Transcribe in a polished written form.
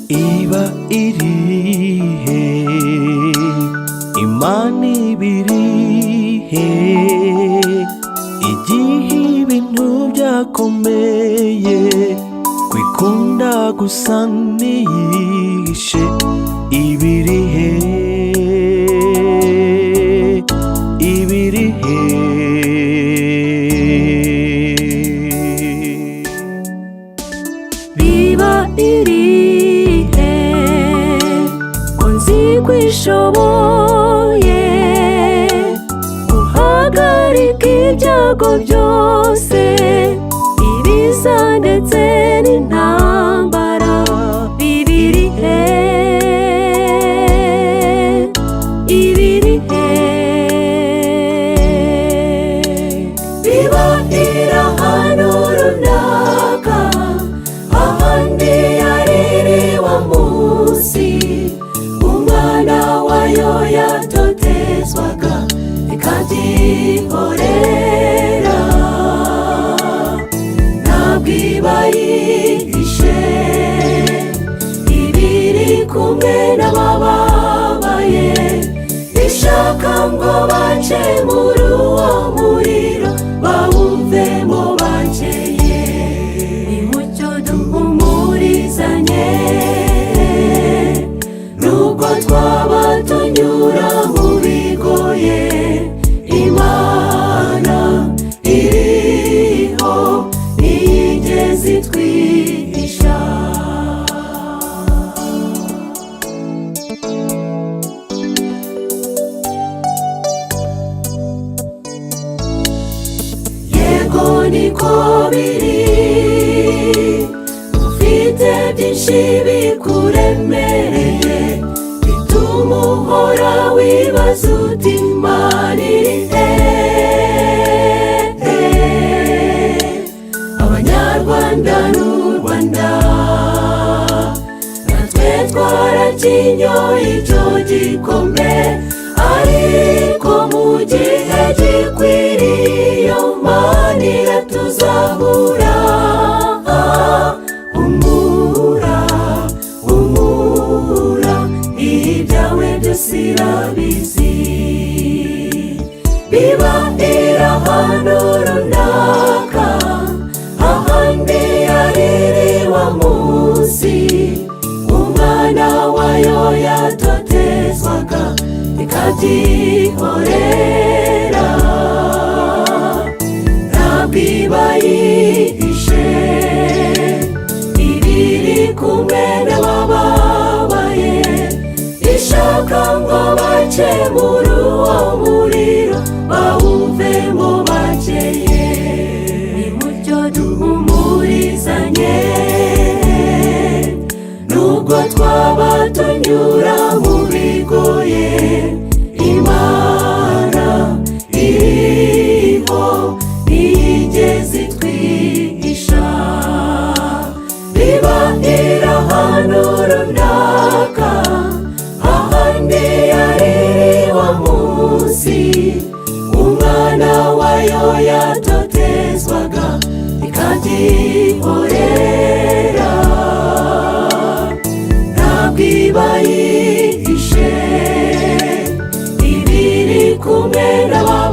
iba irihe Imana ibirihe igihe ibintu byakomeye kwikunda gusa niyishe ibirihe biba irihe ko nzi ko ishoboye guhagarika ibyago byose ibiza ndetse n'intambara ibirihe biba iri ahantu runaka ahandi yariri wa munsi umwana wayo yatotezwaga ikabyihorera ntabwo iba yihishe ibiri kumwe n'abababaye ishaka ngo bace muri uwo muriro bawumvemo bakeye nimucyo duhumurizanye nubwo twaba tunyura mu bigoye Imana iriho ntiyigeze itwihisha yego niko biri ufite byinshi bikuremereye bituma uhora wibaza uti Imana irihe Abanyarwanda n'u Rwanda natwe twarakinyoye icyo gikombe ariko mu gihe gikwiriye Imana iratuzahura humura ibyawe byose irabizi biba iri ahantu runaka ahandi yariri wa munsi umwana wayo yatotezwaga ikabyihorera ntabwo iba yihishe ibiri kumwe n'abababaye ishaka ngo bace muri uwo muriro bawumvemo bakeye nimucyo duhumurizanye nubwo twaba tunyura mu bigoye Imana iriho ntiyigeze itwihisha biba iri ahantu runaka ahandi yariri wa munsi umwana wayo yatotezwaga ikabyihorera ntabwo iba yihishe ibiri kumwe n'abantu